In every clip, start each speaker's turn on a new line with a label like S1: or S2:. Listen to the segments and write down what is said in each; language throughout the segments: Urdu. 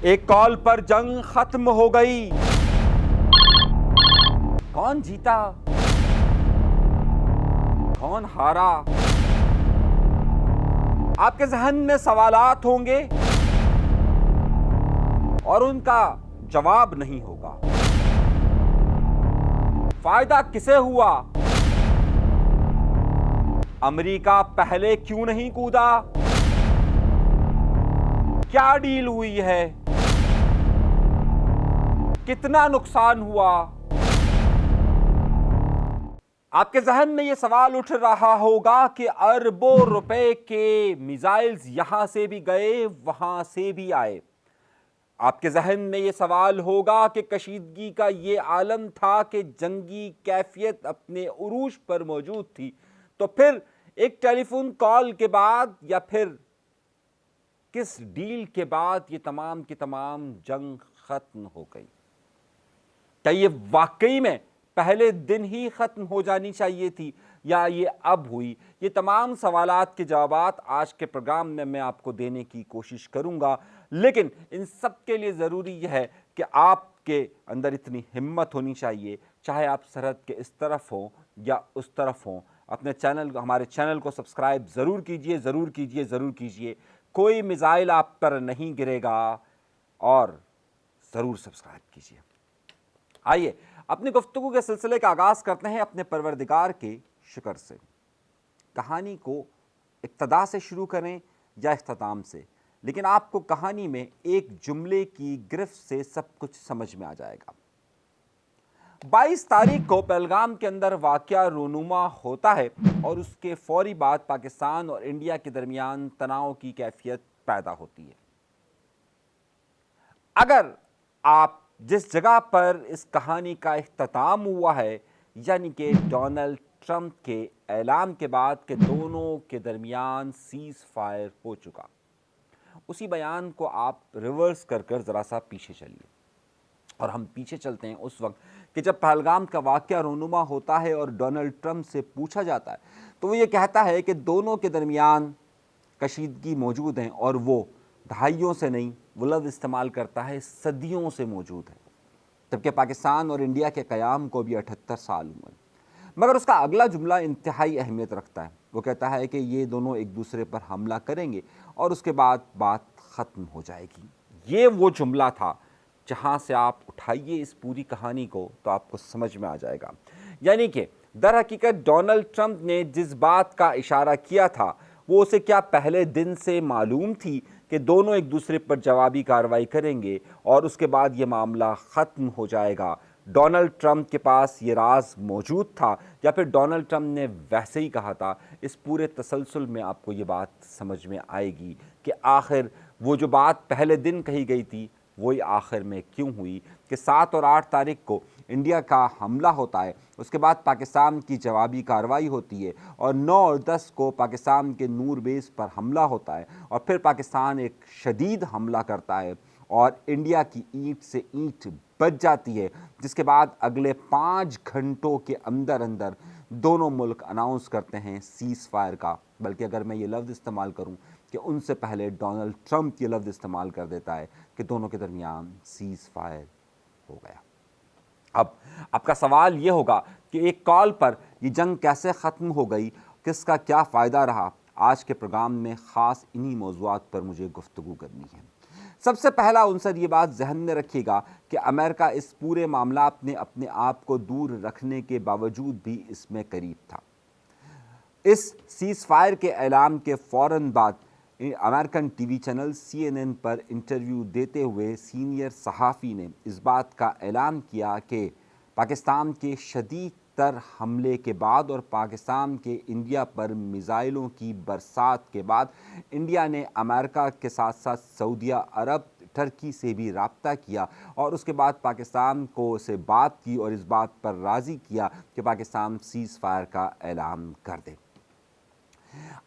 S1: ایک کال پر جنگ ختم ہو گئی۔ کون جیتا؟ کون ہارا؟ آپ کے ذہن میں سوالات ہوں گے اور ان کا جواب نہیں ہوگا۔ فائدہ کسے ہوا؟ امریکہ پہلے کیوں نہیں کودا؟ کیا ڈیل ہوئی ہے؟ کتنا نقصان ہوا؟ آپ کے ذہن میں یہ سوال اٹھ رہا ہوگا کہ اربوں روپے کے میزائلز یہاں سے بھی گئے، وہاں سے بھی آئے۔ آپ کے ذہن میں یہ سوال ہوگا کہ کشیدگی کا یہ عالم تھا کہ جنگی کیفیت اپنے عروج پر موجود تھی، تو پھر ایک ٹیلی فون کال کے بعد یا پھر کس ڈیل کے بعد یہ تمام کی تمام جنگ ختم ہو گئی؟ کیا یہ واقعی میں پہلے دن ہی ختم ہو جانی چاہیے تھی یا یہ اب ہوئی؟ یہ تمام سوالات کے جوابات آج کے پروگرام میں آپ کو دینے کی کوشش کروں گا، لیکن ان سب کے لیے ضروری یہ ہے کہ آپ کے اندر اتنی ہمت ہونی چاہیے، چاہے آپ سرحد کے اس طرف ہوں یا اس طرف ہوں، ہمارے چینل کو سبسکرائب ضرور کیجئے، ضرور کیجئے، ضرور کیجئے۔ کوئی میزائل آپ پر نہیں گرے گا اور ضرور سبسکرائب کیجئے۔ آئیے اپنی گفتگو کے سلسلے کا آغاز کرتے ہیں اپنے پروردگار کے شکر سے۔ کہانی کو ابتدا سے شروع کریں یا اختتام سے، لیکن آپ کو کہانی میں ایک جملے کی گرفت سے سب کچھ سمجھ میں آ جائے گا۔ 22 تاریخ کو پہلگام کے اندر واقعہ رونما ہوتا ہے اور اس کے فوری بعد پاکستان اور انڈیا کے درمیان تناؤ کی کیفیت پیدا ہوتی ہے۔ اگر آپ جس جگہ پر اس کہانی کا اختتام ہوا ہے، یعنی کہ ڈونلڈ ٹرمپ کے اعلان کے بعد کہ دونوں کے درمیان سیز فائر ہو چکا، اسی بیان کو آپ ریورس کر ذرا سا پیچھے چلیے، اور ہم پیچھے چلتے ہیں اس وقت کہ جب پہلگام کا واقعہ رونما ہوتا ہے اور ڈونلڈ ٹرمپ سے پوچھا جاتا ہے تو وہ یہ کہتا ہے کہ دونوں کے درمیان کشیدگی موجود ہیں، اور وہ دہائیوں سے نہیں، وہ لفظ استعمال کرتا ہے صدیوں سے موجود ہے، جبکہ پاکستان اور انڈیا کے قیام کو بھی 78 سال ہوئے۔ مگر اس کا اگلا جملہ انتہائی اہمیت رکھتا ہے۔ وہ کہتا ہے کہ یہ دونوں ایک دوسرے پر حملہ کریں گے اور اس کے بعد بات ختم ہو جائے گی۔ یہ وہ جملہ تھا جہاں سے آپ اٹھائیے اس پوری کہانی کو تو آپ کو سمجھ میں آ جائے گا۔ یعنی کہ در حقیقت ڈونلڈ ٹرمپ نے جس بات کا اشارہ کیا تھا وہ اسے کیا پہلے دن سے معلوم تھی کہ دونوں ایک دوسرے پر جوابی کارروائی کریں گے اور اس کے بعد یہ معاملہ ختم ہو جائے گا؟ ڈونلڈ ٹرمپ کے پاس یہ راز موجود تھا یا پھر ڈونلڈ ٹرمپ نے ویسے ہی کہا تھا؟ اس پورے تسلسل میں آپ کو یہ بات سمجھ میں آئے گی کہ آخر وہ جو بات پہلے دن کہی گئی تھی وہی آخر میں کیوں ہوئی، کہ 7 اور 8 تاریخ کو انڈیا کا حملہ ہوتا ہے، اس کے بعد پاکستان کی جوابی کارروائی ہوتی ہے، اور 9 اور 10 کو پاکستان کے نور بیس پر حملہ ہوتا ہے، اور پھر پاکستان ایک شدید حملہ کرتا ہے اور انڈیا کی اینٹ سے اینٹ بچ جاتی ہے، جس کے بعد اگلے 5 گھنٹوں کے اندر اندر دونوں ملک اناؤنس کرتے ہیں سیز فائر کا۔ بلکہ اگر میں یہ لفظ استعمال کروں کہ ان سے پہلے ڈونلڈ ٹرمپ یہ لفظ استعمال کر دیتا ہے کہ دونوں کے درمیان سیز فائر ہو گیا۔ اب آپ کا سوال یہ ہوگا کہ ایک کال پر یہ جنگ کیسے ختم ہو گئی، کس کا کیا فائدہ رہا؟ آج کے پروگرام میں خاص انہی موضوعات پر مجھے گفتگو کرنی ہے۔ سب سے پہلا عنصر یہ بات ذہن میں رکھیے گا کہ امریکہ اس پورے معاملات میں اپنے آپ کو دور رکھنے کے باوجود بھی اس میں قریب تھا۔ اس سیز فائر کے اعلان کے فوراً بعد American T V channel CNN پر انٹرویو دیتے ہوئے سینئر صحافی نے اس بات کا اعلان کیا کہ پاکستان کے شدید تر حملے کے بعد اور پاکستان کے انڈیا پر میزائلوں کی برسات کے بعد انڈیا نے امریکہ کے ساتھ ساتھ سعودیہ عرب، ٹرکی سے بھی رابطہ کیا، اور اس کے بعد پاکستان کو سے بات کی اور اس بات پر راضی کیا کہ پاکستان سیز فائر کا اعلان کر دے۔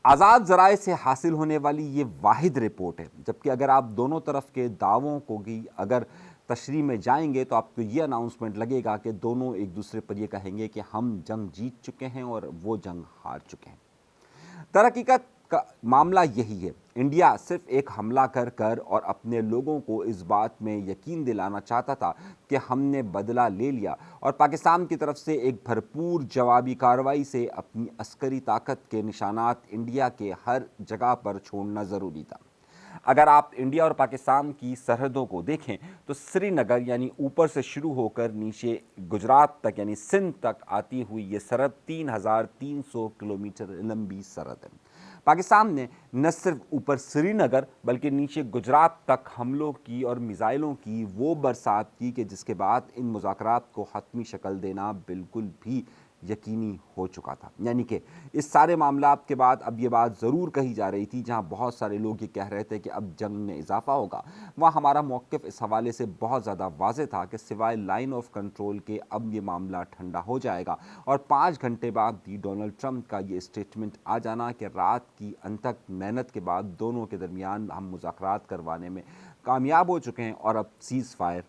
S1: آزاد ذرائع سے حاصل ہونے والی یہ واحد رپورٹ ہے، جبکہ اگر آپ دونوں طرف کے دعووں کو اگر تشریح میں جائیں گے تو آپ کو یہ اناؤنسمنٹ لگے گا کہ دونوں ایک دوسرے پر یہ کہیں گے کہ ہم جنگ جیت چکے ہیں اور وہ جنگ ہار چکے ہیں۔ در حقیقت کا معاملہ یہی ہے۔ انڈیا صرف ایک حملہ کر کر اور اپنے لوگوں کو اس بات میں یقین دلانا چاہتا تھا کہ ہم نے بدلہ لے لیا، اور پاکستان کی طرف سے ایک بھرپور جوابی کارروائی سے اپنی عسکری طاقت کے نشانات انڈیا کے ہر جگہ پر چھوڑنا ضروری تھا۔ اگر آپ انڈیا اور پاکستان کی سرحدوں کو دیکھیں تو سری نگر یعنی اوپر سے شروع ہو کر نیچے گجرات تک یعنی سندھ تک آتی ہوئی یہ سرحد 3,300 کلومیٹر لمبی سرحد ہے۔ پاکستان نے نہ صرف اوپر سری نگر بلکہ نیچے گجرات تک حملوں کی اور میزائلوں کی وہ برسات کی کہ جس کے بعد ان مذاکرات کو حتمی شکل دینا بالکل بھی یقینی ہو چکا تھا۔ یعنی کہ اس سارے معاملات کے بعد اب یہ بات ضرور کہی جا رہی تھی، جہاں بہت سارے لوگ یہ کہہ رہے تھے کہ اب جنگ میں اضافہ ہوگا، وہاں ہمارا موقف اس حوالے سے بہت زیادہ واضح تھا کہ سوائے لائن آف کنٹرول کے اب یہ معاملہ ٹھنڈا ہو جائے گا، اور 5 گھنٹے بعد بھی ڈونلڈ ٹرمپ کا یہ اسٹیٹمنٹ آ جانا کہ رات کی انتھک محنت کے بعد دونوں کے درمیان ہم مذاکرات کروانے میں کامیاب ہو چکے ہیں اور اب سیز فائر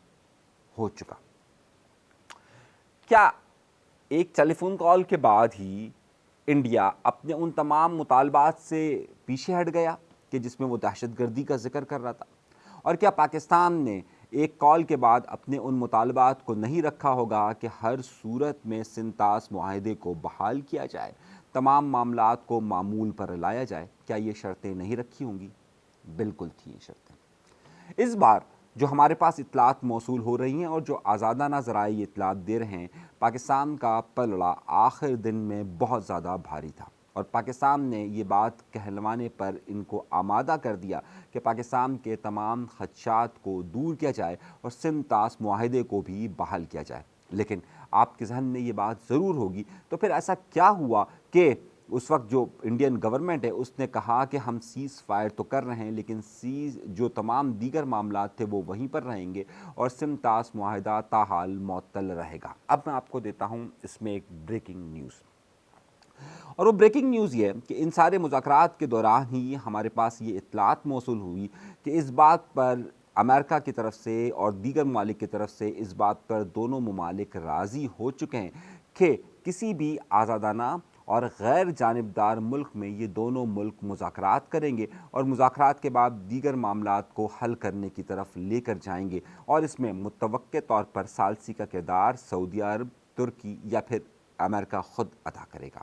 S1: ہو چکا۔ کیا ایک ٹیلی فون کال کے بعد ہی انڈیا اپنے ان تمام مطالبات سے پیچھے ہٹ گیا کہ جس میں وہ دہشت گردی کا ذکر کر رہا تھا؟ اور کیا پاکستان نے ایک کال کے بعد اپنے ان مطالبات کو نہیں رکھا ہوگا کہ ہر صورت میں سنتاس معاہدے کو بحال کیا جائے، تمام معاملات کو معمول پر لایا جائے؟ کیا یہ شرطیں نہیں رکھی ہوں گی؟ بالکل تھیں یہ شرطیں۔ اس بار جو ہمارے پاس اطلاعات موصول ہو رہی ہیں اور جو آزادانہ ذرائع یہ اطلاعات دے رہے ہیں، پاکستان کا پلڑا آخر دن میں بہت زیادہ بھاری تھا، اور پاکستان نے یہ بات کہلوانے پر ان کو آمادہ کر دیا کہ پاکستان کے تمام خدشات کو دور کیا جائے اور سنتاس معاہدے کو بھی بحال کیا جائے۔ لیکن آپ کے ذہن میں یہ بات ضرور ہوگی، تو پھر ایسا کیا ہوا کہ اس وقت جو انڈین گورنمنٹ ہے اس نے کہا کہ ہم سیز فائر تو کر رہے ہیں لیکن جو تمام دیگر معاملات تھے وہ وہیں پر رہیں گے اور سنتاس معاہدہ تاحال معطل رہے گا؟ اب میں آپ کو دیتا ہوں اس میں ایک بریکنگ نیوز، اور وہ بریکنگ نیوز یہ ہے کہ ان سارے مذاکرات کے دوران ہی ہمارے پاس یہ اطلاعات موصول ہوئی کہ اس بات پر امریکہ کی طرف سے اور دیگر ممالک کی طرف سے اس بات پر دونوں ممالک راضی ہو چکے ہیں کہ کسی بھی آزادانہ اور غیر جانبدار ملک میں یہ دونوں ملک مذاکرات کریں گے اور مذاکرات کے بعد دیگر معاملات کو حل کرنے کی طرف لے کر جائیں گے، اور اس میں متوقع طور پر ثالثی کا کردار سعودی عرب، ترکی یا پھر امریکہ خود ادا کرے گا۔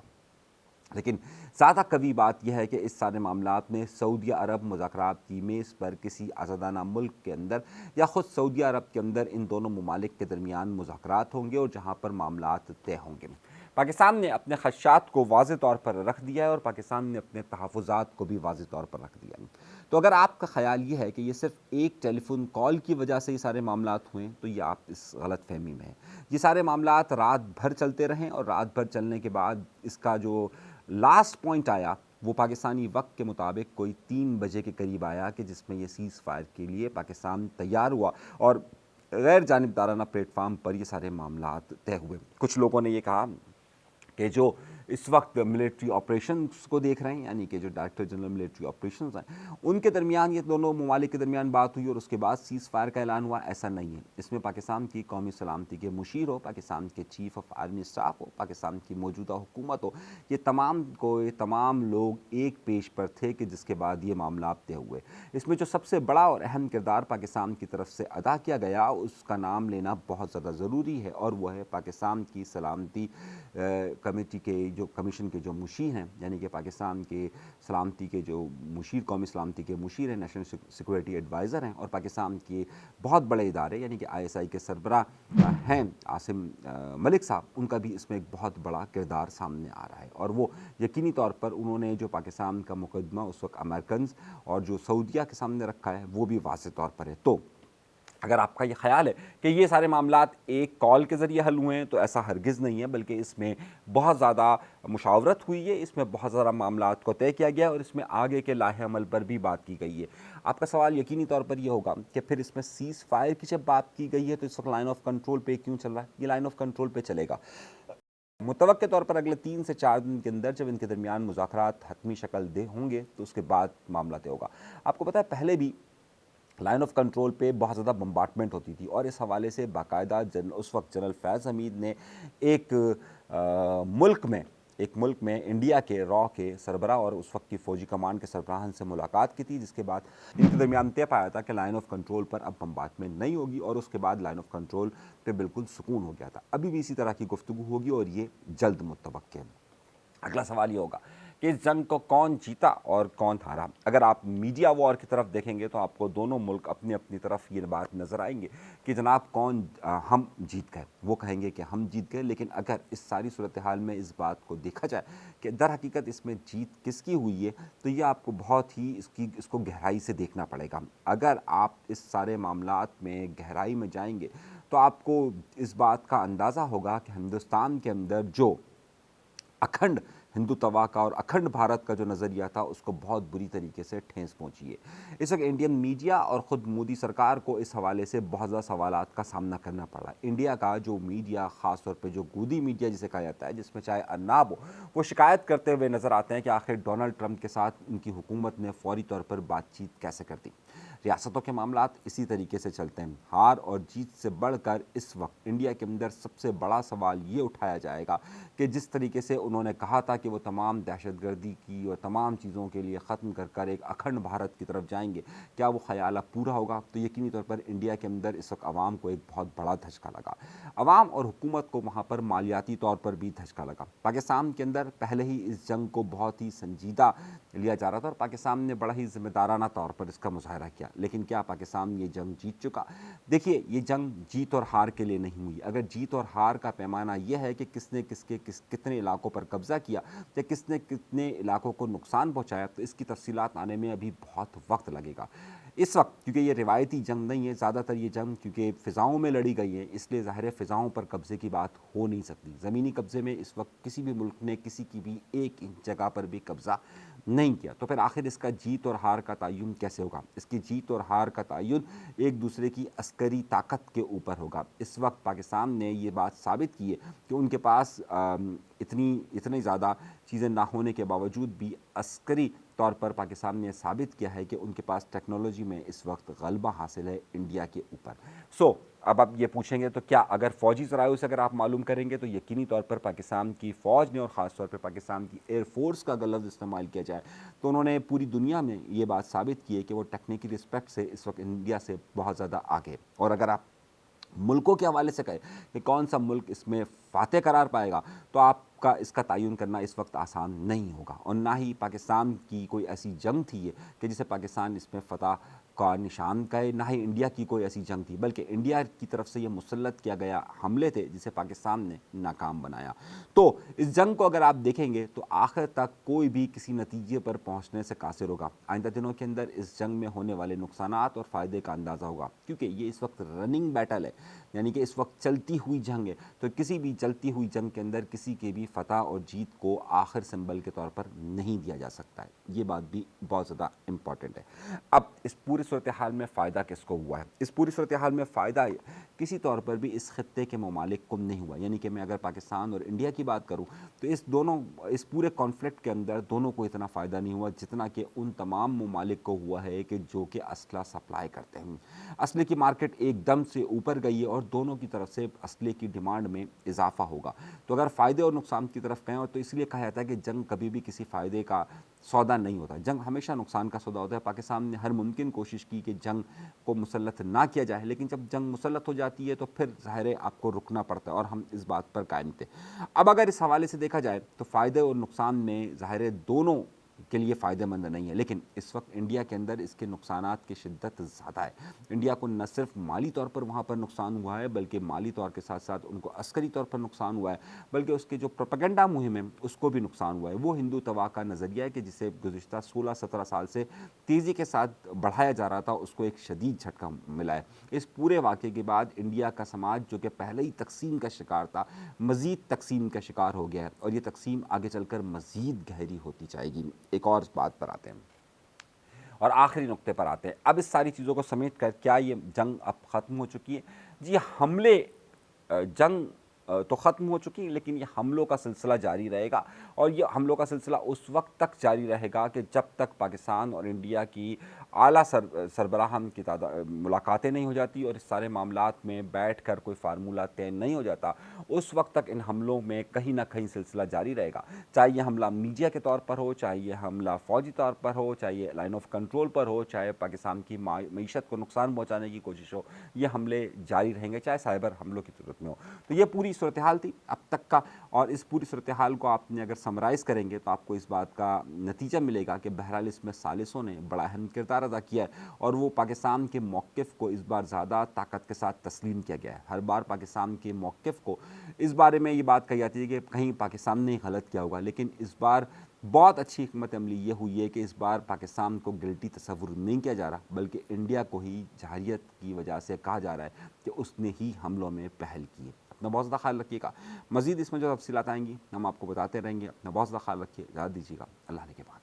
S1: لیکن زیادہ قوی بات یہ ہے کہ اس سارے معاملات میں سعودی عرب مذاکرات کی میز پر کسی آزادانہ ملک کے اندر یا خود سعودی عرب کے اندر ان دونوں ممالک کے درمیان مذاکرات ہوں گے اور جہاں پر معاملات طے ہوں گے۔ پاکستان نے اپنے خدشات کو واضح طور پر رکھ دیا ہے اور پاکستان نے اپنے تحفظات کو بھی واضح طور پر رکھ دیا ہے۔ تو اگر آپ کا خیال یہ ہے کہ یہ صرف ایک ٹیلی فون کال کی وجہ سے یہ سارے معاملات ہوئے تو یہ آپ اس غلط فہمی میں ہیں۔ یہ سارے معاملات رات بھر چلتے رہیں اور رات بھر چلنے کے بعد اس کا جو لاسٹ پوائنٹ آیا وہ پاکستانی وقت کے مطابق کوئی 3 بجے کے قریب آیا کہ جس میں یہ سیز فائر کے لیے پاکستان تیار ہوا اور غیر جانبدارانہ پلیٹ فارم پر یہ سارے معاملات طے ہوئے۔ کچھ لوگوں نے یہ کہا کہ جو اس وقت ملٹری آپریشنز کو دیکھ رہے ہیں، یعنی کہ جو ڈائریکٹر جنرل ملٹری آپریشنز ہیں، ان کے درمیان یہ دونوں ممالک کے درمیان بات ہوئی اور اس کے بعد سیز فائر کا اعلان ہوا۔ ایسا نہیں ہے۔ اس میں پاکستان کی قومی سلامتی کے مشیر ہو، پاکستان کے چیف آف آرمی اسٹاف ہو، پاکستان کی موجودہ حکومت ہو، یہ تمام لوگ ایک پیج پر تھے کہ جس کے بعد یہ معاملات طے ہوئے۔ اس میں جو سب سے بڑا اور اہم کردار پاکستان کی طرف سے ادا کیا گیا اس کا نام لینا بہت زیادہ ضروری ہے، اور وہ ہے پاکستان کی سلامتی کمیٹی کے کمیشن کے جو مشیر ہیں، یعنی کہ پاکستان کے سلامتی کے جو مشیر، قومی سلامتی کے مشیر ہیں، نیشنل سیکورٹی ایڈوائزر ہیں، اور پاکستان کے بہت بڑے ادارے یعنی کہ ISI کے سربراہ ہیں عاصم ملک صاحب، ان کا بھی اس میں ایک بہت بڑا کردار سامنے آ رہا ہے، اور وہ یقینی طور پر انہوں نے جو پاکستان کا مقدمہ اس وقت امریکنز اور جو سعودیہ کے سامنے رکھا ہے وہ بھی واضح طور پر ہے۔ تو اگر آپ کا یہ خیال ہے کہ یہ سارے معاملات ایک کال کے ذریعے حل ہوئے ہیں تو ایسا ہرگز نہیں ہے، بلکہ اس میں بہت زیادہ مشاورت ہوئی ہے، اس میں بہت زیادہ معاملات کو طے کیا گیا اور اس میں آگے کے لاہے عمل پر بھی بات کی گئی ہے۔ آپ کا سوال یقینی طور پر یہ ہوگا کہ پھر اس میں سیز فائر کی جب بات کی گئی ہے تو اس وقت لائن آف کنٹرول پہ کیوں چل رہا ہے؟ یہ لائن آف کنٹرول پہ چلے گا متوقع طور پر اگلے 3 سے 4 دن کے اندر، جب ان کے درمیان مذاکرات حتمی شکل دے ہوں گے تو اس کے بعد معاملہ طے ہوگا۔ آپ کو پتہ ہے پہلے بھی لائن آف کنٹرول پہ بہت زیادہ بمبارٹمنٹ ہوتی تھی، اور اس حوالے سے باقاعدہ اس وقت جنرل فیض حمید نے ایک ملک میں ایک ملک میں انڈیا کے را کے سربراہ اور اس وقت کی فوجی کمانڈ کے سربراہان سے ملاقات کی تھی، جس کے بعد ان کے درمیان طے پایا تھا کہ لائن آف کنٹرول پر اب بمبارڈمنٹ نہیں ہوگی، اور اس کے بعد لائن آف کنٹرول پہ بالکل سکون ہو گیا تھا۔ ابھی بھی اسی طرح کی گفتگو ہوگی اور یہ جلد متوقع ہے۔ اگلا سوال یہ ہوگا کہ اس جنگ کو کون جیتا اور کون ہارا؟ اگر آپ میڈیا وار کی طرف دیکھیں گے تو آپ کو دونوں ملک اپنی اپنی طرف یہ بات نظر آئیں گے کہ جناب کون ہم جیت گئے، وہ کہیں گے کہ ہم جیت گئے۔ لیکن اگر اس ساری صورتحال میں اس بات کو دیکھا جائے کہ در حقیقت اس میں جیت کس کی ہوئی ہے، تو یہ آپ کو بہت ہی اس کو گہرائی سے دیکھنا پڑے گا۔ اگر آپ اس سارے معاملات میں گہرائی میں جائیں گے تو آپ کو اس بات کا اندازہ ہوگا کہ ہندوستان کے اندر جو اکھنڈ ہندوتوا کا اور اکھنڈ بھارت کا جو نظریہ تھا، اس کو بہت بری طریقے سے ٹھیس پہنچی ہے۔ اس وقت انڈین میڈیا اور خود مودی سرکار کو اس حوالے سے بہت زیادہ سوالات کا سامنا کرنا پڑ رہا ہے۔ انڈیا کا جو میڈیا، خاص طور پہ جو گودی میڈیا جسے کہا جاتا ہے، جس میں چاہے ارناب ہو، وہ شکایت کرتے ہوئے نظر آتے ہیں کہ آخر ڈونلڈ ٹرمپ کے ساتھ ان کی حکومت نے فوری طور پر بات چیت کیسے کر دی۔ ریاستوں کے معاملات اسی طریقے سے چلتے ہیں۔ ہار اور جیت سے بڑھ کر اس وقت انڈیا کے اندر سب سے بڑا سوال یہ اٹھایا جائے گا کہ جس طریقے سے انہوں نے کہا تھا کہ وہ تمام دہشت گردی کی اور تمام چیزوں کے لیے ختم کر کر ایک اکھنڈ بھارت کی طرف جائیں گے، کیا وہ خیال اب پورا ہوگا؟ تو یقینی طور پر انڈیا کے اندر اس وقت عوام کو ایک بہت بڑا دھچکا لگا۔ عوام اور حکومت کو وہاں پر مالیاتی طور پر بھی دھچکا لگا۔ پاکستان کے اندر پہلے ہی اس جنگ کو بہت ہی سنجیدہ لیا جا رہا تھا اور پاکستان نے بڑا ہی ذمہ دارانہ طور پر اس کا مظاہرہ کیا، لیکن کیا پاکستان یہ جنگ جیت چکا؟ دیکھیے، یہ جنگ جیت اور ہار کے لیے نہیں ہوئی۔ اگر جیت اور ہار کا پیمانہ یہ ہے کہ کس نے کتنے علاقوں پر قبضہ کیا یا کس نے کتنے علاقوں کو نقصان پہنچایا، تو اس کی تفصیلات آنے میں ابھی بہت وقت لگے گا۔ اس وقت کیونکہ یہ روایتی جنگ نہیں ہے، زیادہ تر یہ جنگ کیونکہ فضاؤں میں لڑی گئی ہے، اس لیے ظاہر فضاؤں پر قبضے کی بات ہو نہیں سکتی۔ زمینی قبضے میں اس وقت کسی بھی ملک نے کسی کی بھی ایک انچ جگہ پر بھی قبضہ نہیں کیا، تو پھر آخر اس کا جیت اور ہار کا تعین کیسے ہوگا؟ اس کی جیت اور ہار کا تعین ایک دوسرے کی عسکری طاقت کے اوپر ہوگا۔ اس وقت پاکستان نے یہ بات ثابت کی ہے کہ ان کے پاس اتنی زیادہ چیزیں نہ ہونے کے باوجود بھی عسکری طور پر پاکستان نے ثابت کیا ہے کہ ان کے پاس ٹیکنالوجی میں اس وقت غلبہ حاصل ہے انڈیا کے اوپر۔ اب آپ یہ پوچھیں گے تو کیا اگر فوجی ذرائع سے اگر آپ معلوم کریں گے تو یقینی طور پر پاکستان کی فوج نے اور خاص طور پر پاکستان کی ایئر فورس کا اگر لفظ استعمال کیا جائے تو انہوں نے پوری دنیا میں یہ بات ثابت کی ہے کہ وہ ٹیکنیکل رسپیکٹ سے اس وقت انڈیا سے بہت زیادہ آگے ہے۔ اور اگر آپ ملکوں کے حوالے سے کہیں کہ کون سا ملک اس میں فاتح قرار پائے گا تو آپ کا اس کا تعین کرنا اس وقت آسان نہیں ہوگا، اور نہ ہی پاکستان کی کوئی ایسی جنگ تھی کہ جسے پاکستان اس میں فتح کا نشان کہے، نہ ہی انڈیا کی کوئی ایسی جنگ تھی، بلکہ انڈیا کی طرف سے یہ مسلط کیا گیا حملے تھے جسے پاکستان نے ناکام بنایا۔ تو اس جنگ کو اگر آپ دیکھیں گے تو آخر تک کوئی بھی کسی نتیجے پر پہنچنے سے قاصر ہوگا۔ آئندہ دنوں کے اندر اس جنگ میں ہونے والے نقصانات اور فائدے کا اندازہ ہوگا، کیونکہ یہ اس وقت رننگ بیٹل ہے، یعنی کہ اس وقت چلتی ہوئی جنگ ہے، تو کسی بھی چلتی ہوئی جنگ کے اندر کسی کے بھی فتح اور جیت کو آخر سمبل کے طور پر نہیں دیا جا سکتا ہے۔ یہ بات بھی بہت زیادہ امپورٹنٹ ہے۔ اب اس پوری صورتحال میں فائدہ کس کو ہوا ہے؟ اس پوری صورتحال میں فائدہ کسی طور پر بھی اس خطے کے ممالک کو نہیں ہوا، یعنی کہ میں اگر پاکستان اور انڈیا کی بات کروں تو اس پورے کانفلکٹ کے اندر دونوں کو اتنا فائدہ نہیں ہوا جتنا کہ ان تمام ممالک کو ہوا ہے کہ جو کہ اسلحہ سپلائی کرتے ہیں۔ اسلحے کی مارکیٹ ایک دم سے اوپر گئی ہے اور دونوں کی طرف سے اسلحے کی ڈیمانڈ میں اضافہ ہوگا۔ تو اگر فائدے اور نقصان کی طرف کہیں تو اس لیے کہا جاتا ہے کہ جنگ کبھی بھی کسی فائدے کا سودا نہیں ہوتا، جنگ ہمیشہ نقصان کا سودا ہوتا ہے۔ پاکستان نے ہر ممکن کوشش کی کہ جنگ کو مسلط نہ کیا جائے، لیکن جب جنگ مسلط ہو جاتی ہے تو پھر ظاہر ہے آپ کو رکنا پڑتا ہے، اور ہم اس بات پر قائم تھے۔ اب اگر اس حوالے سے دیکھا جائے تو فائدے اور نقصان میں ظاہر ہے دونوں کے لیے فائدہ مند نہیں ہے، لیکن اس وقت انڈیا کے اندر اس کے نقصانات کی شدت زیادہ ہے۔ انڈیا کو نہ صرف مالی طور پر وہاں پر نقصان ہوا ہے، بلکہ مالی طور کے ساتھ ساتھ ان کو عسکری طور پر نقصان ہوا ہے، بلکہ اس کے جو پروپیگنڈا مہم ہے اس کو بھی نقصان ہوا ہے۔ وہ ہندوتوا کا نظریہ ہے کہ جسے گزشتہ 16-17 سال سے تیزی کے ساتھ بڑھایا جا رہا تھا، اس کو ایک شدید جھٹکا ملا ہے۔ اس پورے واقعے کے بعد انڈیا کا سماج جو کہ پہلے ہی تقسیم کا شکار تھا، مزید تقسیم کا شکار ہو گیا ہے، اور یہ تقسیم آگے چل کر مزید گہری ہوتی جائے گی۔ ایک اور بات پر آتے ہیں اور آخری نقطے پر آتے ہیں۔ اب اس ساری چیزوں کو سمیٹ کر کیا یہ جنگ اب ختم ہو چکی ہے؟ جی، جنگ تو ختم ہو چکی، لیکن یہ حملوں کا سلسلہ جاری رہے گا، اور یہ حملوں کا سلسلہ اس وقت تک جاری رہے گا کہ جب تک پاکستان اور انڈیا کی اعلیٰ سربراہان کی ملاقاتیں نہیں ہو جاتی اور اس سارے معاملات میں بیٹھ کر کوئی فارمولہ طے نہیں ہو جاتا، اس وقت تک ان حملوں میں کہیں نہ کہیں سلسلہ جاری رہے گا، چاہے یہ حملہ میڈیا کے طور پر ہو، چاہے یہ حملہ فوجی طور پر ہو، چاہے یہ لائن آف کنٹرول پر ہو، چاہے پاکستان کی معیشت کو نقصان پہنچانے کی کوشش ہو، یہ حملے جاری رہیں گے، چاہے سائبر حملوں کی صورت میں ہو۔ تو یہ پوری صورتحال تھی اب تک کا، اور اس پوری صورتحال کو آپ نے اگر سمرائز کریں گے تو آپ کو اس بات کا نتیجہ ملے گا کہ بہرحال اس میں ثالثوں نے بڑا اہم کردار ادا کیا ہے، اور وہ پاکستان کے موقف کو اس بار زیادہ طاقت کے ساتھ تسلیم کیا گیا ہے۔ ہر بار پاکستان کے موقف کو اس بارے میں یہ بات کہی جاتی ہے کہ کہیں پاکستان نے غلط کیا ہوگا، لیکن اس بار بہت اچھی حکمت عملی یہ ہوئی ہے کہ اس بار پاکستان کو گلٹی تصور نہیں کیا جا رہا، بلکہ انڈیا کو ہی جارحیت کی وجہ سے کہا جا رہا ہے کہ اس نے ہی حملوں میں پہل کی ہے۔ اپنا بہت زیادہ خیال رکھیے گا، مزید اس میں جو تفصیلات آئیں گی ہم آپ کو بتاتے رہیں گے۔ اپنا بہت زیادہ خیال رکھیے، اجازت دیجیے گا، اللہ نے کے بعد۔